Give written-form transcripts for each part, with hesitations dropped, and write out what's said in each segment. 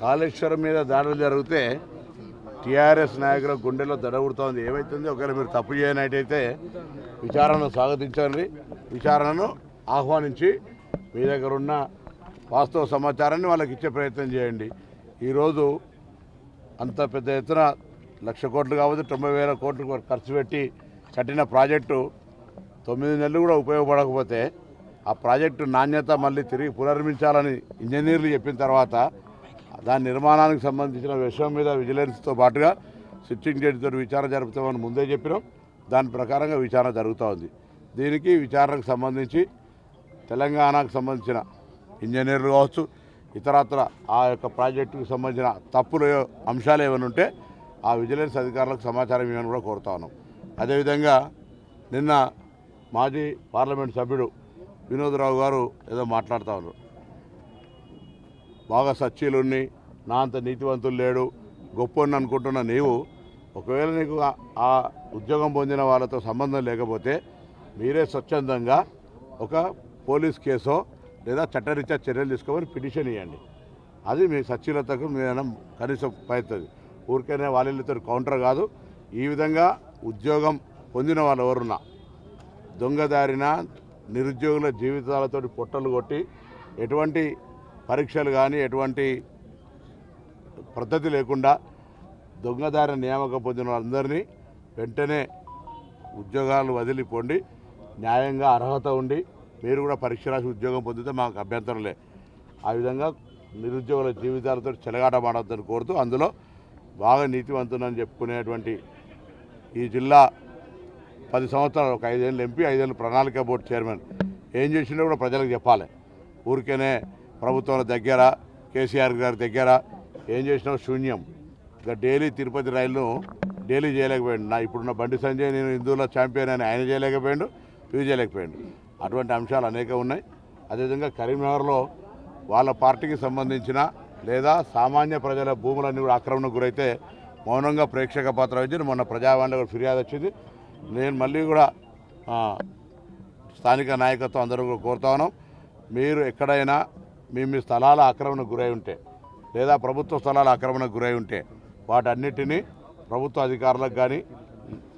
కాళేశ్వరం మీద దాడులు జరిగితే టీఆర్ఎస్ నాయకుల గుండెల్లో దడబుడుతోంది. ఏమైతుంది, ఒకవేళ మీరు తప్పు చేయనట్టయితే విచారణను స్వాగతించండి, విచారణను ఆహ్వానించి మీ దగ్గర ఉన్న వాస్తవ సమాచారాన్ని వాళ్ళకి ఇచ్చే ప్రయత్నం చేయండి. ఈరోజు అంత పెద్ద ఎత్తున 1,00,000 కోట్లు కావచ్చు 90,000 కోట్లు ఖర్చు పెట్టి కట్టిన ప్రాజెక్టు 9 నెలలు కూడా ఉపయోగపడకపోతే ఆ ప్రాజెక్టు నాణ్యత మళ్ళీ తిరిగి పునర్మించాలని ఇంజనీర్లు చెప్పిన తర్వాత దాని నిర్మాణానికి సంబంధించిన విషయం మీద విజిలెన్స్తో పాటుగా సిట్టింగ్ జడ్జితో విచారణ జరుపుతామని ముందే చెప్పినాం. దాని ప్రకారంగా విచారణ జరుగుతూ ఉంది. దీనికి విచారణకు సంబంధించి తెలంగాణకు సంబంధించిన ఇంజనీర్లు కావచ్చు, ఇతరత్ర ఆ యొక్క ప్రాజెక్టుకు సంబంధించిన తప్పులు అంశాలు ఏమైనా ఉంటే ఆ విజిలెన్స్ అధికారులకు సమాచారం ఇవ్వని కూడా కోరుతా ఉన్నాం. అదేవిధంగా నిన్న మాజీ పార్లమెంట్ సభ్యుడు వినోద్రావు గారు ఏదో మాట్లాడుతూ ఉన్నారు. బాగా సచ్చీలుని, నా అంత నీతివంతులు లేడు, గొప్పని అనుకుంటున్న నీవు ఒకవేళ నీకు ఆ ఉద్యోగం పొందిన వాళ్ళతో సంబంధం లేకపోతే మీరే స్వచ్ఛందంగా ఒక పోలీస్ కేసో లేదా చట్టరీత్యా చర్యలు తీసుకోమని పిటిషన్ ఇవ్వండి. అది మీ సచ్చీలతకు మీద కనీసం పడుతుంది. ఊరికైనా వాళ్ళతో కౌంటర్ కాదు. ఈ విధంగా ఉద్యోగం పొందిన వాళ్ళు ఎవరున్నా దొంగదారిన నిరుద్యోగుల జీవితాలతో పొట్టలు కొట్టి ఎటువంటి పరీక్షలు కానీ ఎటువంటి పద్ధతి లేకుండా దొంగదారిన నియామకం పొందిన వాళ్ళందరినీ వెంటనే ఉద్యోగాలు వదిలిపోండి. న్యాయంగా అర్హత ఉండి మీరు కూడా పరీక్ష రాసి ఉద్యోగం పొందితే మాకు అభ్యంతరం లే. ఆ విధంగా నిరుద్యోగుల జీవితాలతో చెలగాటమాడొద్దని కోరుతూ అందులో బాగా నీతివంతునని చెప్పుకునేటువంటి ఈ జిల్లా 10 సంవత్సరాలు, ఒక 5 ఏళ్ళు ఎంపీ, 5 ఏళ్ళు ప్రణాళిక బోర్డు చైర్మన్ ఏం చేసినా కూడా ప్రజలకు చెప్పాలి. ఊరికేనే ప్రభుత్వం దగ్గర కేసీఆర్ గారి దగ్గర ఏం చేసినా శూన్యం. ఇక డైలీ తిరుపతి రైలును డైలీ చేయలేకపోయాడు. ఇప్పుడున్న బండి సంజయ్ నేను హిందువుల ఛాంపియన్ అని ఆయన చేయలేకపోయాడు, ఇవి చేయలేకపోయాడు. అటువంటి అంశాలు అనేక ఉన్నాయి. అదేవిధంగా కరీంనగర్లో వాళ్ళ పార్టీకి సంబంధించిన లేదా సామాన్య ప్రజల భూములన్నీ కూడా ఆక్రమణకు గురైతే మౌనంగా ప్రేక్షక పాత్ర వహించి మొన్న ప్రజావాణిలో కూడా ఫిర్యాదు వచ్చింది. నేను మళ్ళీ కూడా స్థానిక నాయకత్వం అందరూ కూడా కోరుతా ఉన్నాం. మీరు ఎక్కడైనా మీ స్థలాల ఆక్రమణకు గురై ఉంటే లేదా ప్రభుత్వ స్థలాల ఆక్రమణకు గురై ఉంటే వాటన్నిటినీ ప్రభుత్వ అధికారులకు కానీ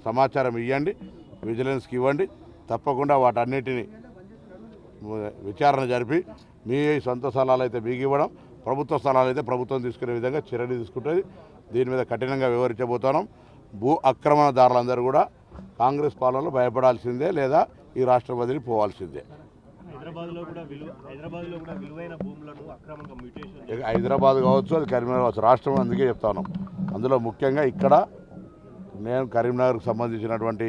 సమాచారం ఇవ్వండి, విజిలెన్స్కి ఇవ్వండి. తప్పకుండా వాటన్నిటిని విచారణ జరిపి మీ సొంత స్థలాలు అయితే మీకు ఇవ్వడం, ప్రభుత్వ స్థలాలు అయితే ప్రభుత్వం తీసుకునే విధంగా చర్యలు తీసుకుంటుంది. దీని మీద కఠినంగా వివరించబోతున్నాం. భూ ఆక్రమణదారులందరూ కూడా కాంగ్రెస్ పాలనలో భయపడాల్సిందే లేదా ఈ రాష్ట్రం వదిలి పోవాల్సిందే. హైదరాబాద్ కావచ్చు, అది కరీంనగర్ కావచ్చు, రాష్ట్రం అందుకే చెప్తా ఉన్నాం. అందులో ముఖ్యంగా ఇక్కడ నేను కరీంనగర్కు సంబంధించినటువంటి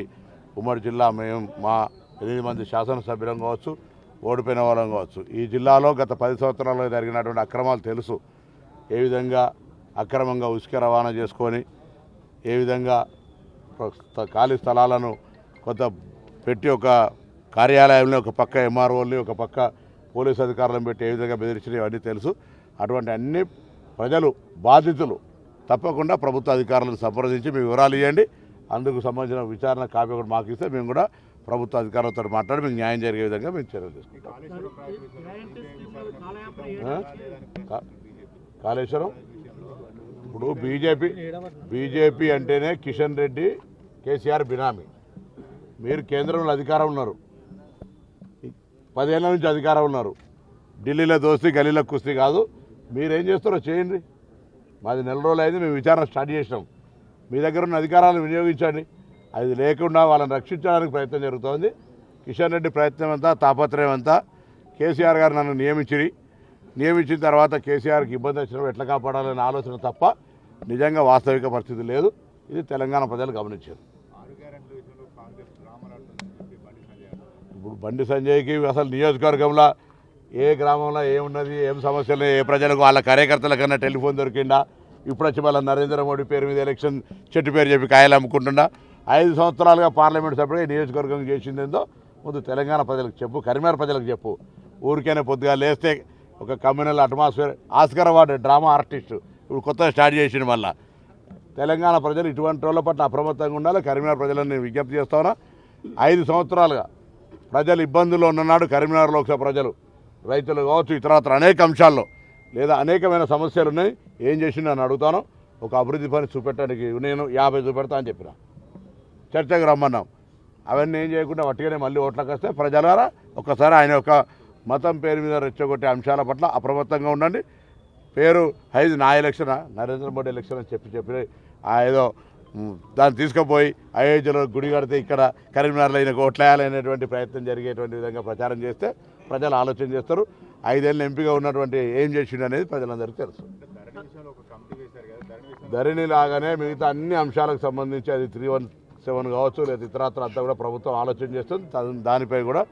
ఉమ్మడి జిల్లా మేము మా 8 మంది శాసనసభ్యులం కావచ్చు, ఓడిపోయిన వాళ్ళం కావచ్చు. ఈ జిల్లాలో గత 10 సంవత్సరాల్లో జరిగినటువంటి అక్రమాలు తెలుసు. ఏ విధంగా అక్రమంగా ఉసుక రవాణా చేసుకొని ఏ విధంగా ఖాళీ స్థలాలను కొంత పెట్టి ఒక కార్యాలయంలో ఒక పక్క ఎంఆర్ఓల్ని ఒక పక్క పోలీసు అధికారులను పెట్టి ఏ విధంగా బెదిరించినవి అవన్నీ తెలుసు. అటువంటి అన్ని ప్రజలు బాధితులు తప్పకుండా ప్రభుత్వ అధికారులను సంప్రదించి మీ వివరాలు ఇవ్వండి. అందుకు సంబంధించిన విచారణ కాపీ కూడా మాకు ఇస్తే మేము కూడా ప్రభుత్వ అధికారులతో మాట్లాడి మీకు న్యాయం జరిగే విధంగా మేము చర్యలు తీసుకుంటాం. కాళేశ్వరం ఇప్పుడు బీజేపీ అంటేనే కిషన్ రెడ్డి కేసీఆర్ బినామీ. మీరు కేంద్రంలో అధికారం ఉన్నారు, 10 ఏళ్ల నుంచి అధికారం ఉన్నారు. ఢిల్లీలో దోస్తీ గలీలో కుస్తీ కాదు. మీరేం చేస్తారో చేయండి. మాది 4 రోజులు అయింది, మేము విచారణ స్టార్ట్ చేసినాం. మీ దగ్గర ఉన్న అధికారాలను వినియోగించండి. అది లేకుండా వాళ్ళని రక్షించడానికి ప్రయత్నం జరుగుతోంది. కిషన్ రెడ్డి ప్రయత్నం అంతా, తాపత్రయం అంతా కేసీఆర్ గారు నన్ను నియమించిన తర్వాత కేసీఆర్కి ఇబ్బంది వచ్చినప్పుడు ఎట్లా కాపాడాలనే ఆలోచన తప్ప నిజంగా వాస్తవిక పరిస్థితి లేదు. ఇది తెలంగాణ ప్రజలు గమనించారు. ఇప్పుడు బండి సంజయ్కి అసలు నియోజకవర్గంలో ఏ గ్రామంలో ఏమున్నది, ఏం సమస్యలు, ఏ ప్రజలకు వాళ్ళ కార్యకర్తల కన్నా టెలిఫోన్ దొరికిందా? ఇప్పుడు వచ్చి మళ్ళీ నరేంద్ర మోడీ పేరు మీద ఎలక్షన్ చెట్టు పేరు చెప్పి కాయలు అమ్ముకుంటుండా? 5 సంవత్సరాలుగా పార్లమెంట్ సభ్యుడిగా నియోజకవర్గం చేసిందేందో ముందు తెలంగాణ ప్రజలకు చెప్పు, కరీంనగర్ ప్రజలకు చెప్పు. ఊరికైనా పొద్దుగా లేస్తే ఒక communal atmosphere, Oscar award drama artist ఇప్పుడు కొత్తగా స్టార్ట్ చేసిండు. మళ్ళీ తెలంగాణ ప్రజలు ఇటువంటి వాళ్ళ పట్ల అప్రమత్తంగా ఉండాలి. కరీంనగర్ ప్రజలను నేను విజ్ఞప్తి చేస్తాను. 5 సంవత్సరాలుగా ప్రజలు ఇబ్బందుల్లో ఉన్ననాడు కరీంనగర్ లోక్సభ ప్రజలు, రైతులు కావచ్చు, ఇతరత్ర అనేక అంశాల్లో లేదా అనేకమైన సమస్యలు ఉన్నాయి. ఏం చేసిండు అని అడుగుతాను. ఒక అభివృద్ధి పని చూపెట్టడానికి నేను 50 చూపెడతా అని చెప్పిన, చర్చకు రమ్మన్నాం. అవన్నీ ఏం చేయకుండా వట్టిగానే మళ్ళీ ఓట్లకు వస్తే ప్రజలారా ఒక్కసారి ఆయన యొక్క మతం పేరు మీద రెచ్చగొట్టే అంశాల పట్ల అప్రమత్తంగా ఉండండి. పేరు ఐదు నా ఎలక్షనా నరేంద్ర మోడీ ఎలక్షన్ అని చెప్పి ఏదో దాన్ని తీసుకుపోయి అయోధ్యలో గుడి కడితే ఇక్కడ కరీంనగర్లో ఈయనకు ఓట్లేయాలనేటువంటి ప్రయత్నం జరిగేటువంటి విధంగా ప్రచారం చేస్తే ప్రజలు ఆలోచన చేస్తారు. 5 ఏళ్ళ ఎంపీగా ఉన్నటువంటి ఏం చేసిండు అనేది ప్రజలందరికీ తెలుసు. ధరణి లాగానే మిగతా అన్ని అంశాలకు సంబంధించి అది 317 కావచ్చు లేదా ఇతరత్ర అంతా కూడా ప్రభుత్వం ఆలోచన చేస్తుంది. దానిపై కూడా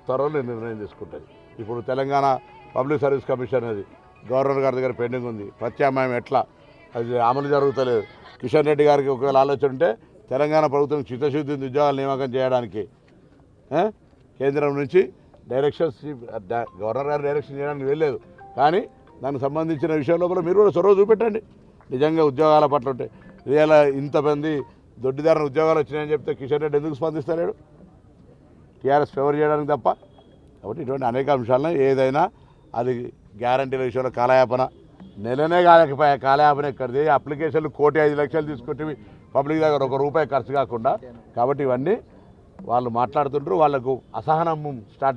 త్వరలో నిర్ణయం తీసుకుంటుంది. ఇప్పుడు తెలంగాణ పబ్లిక్ సర్వీస్ కమిషన్ అది గవర్నర్ గారి దగ్గర పెండింగ్ ఉంది. ప్రత్యామ్నాయం ఎట్లా అది అమలు జరుగుతలేదు. కిషన్ రెడ్డి గారికి ఒకవేళ ఆలోచన ఉంటే తెలంగాణ ప్రభుత్వం చిత్తశుద్ధి ఉద్యోగాలు నియామకం చేయడానికి కేంద్రం నుంచి డైరెక్షన్స్ గవర్నర్ గారు డైరెక్షన్ చేయడానికి వెళ్ళలేదు. కానీ దానికి సంబంధించిన విషయం లోపల మీరు కూడా చొరవ చూపెట్టండి. నిజంగా ఉద్యోగాల పట్ల ఉంటే ఇవాళ ఇంతమంది దొడ్డిదారిన ఉద్యోగాలు వచ్చినాయని చెప్తే కిషన్ రెడ్డి ఎందుకు స్పందిస్తలేడు? టీఆర్ఎస్ ఫేవర్ చేయడానికి తప్ప. కాబట్టి ఇటువంటి అనేక అంశాలను ఏదైనా అది గ్యారంటీల విషయంలో కాలయాపన నెలనే కాలేకపోయా. కాలయాపన ఎక్కడిది? అప్లికేషన్లు 1,05,00,000 తీసుకొచ్చి పబ్లిక్ దగ్గర ₹1 ఖర్చు కాకుండా. కాబట్టి ఇవన్నీ వాళ్ళు మాట్లాడుతుంటారు. వాళ్ళకు అసహనం స్టార్ట్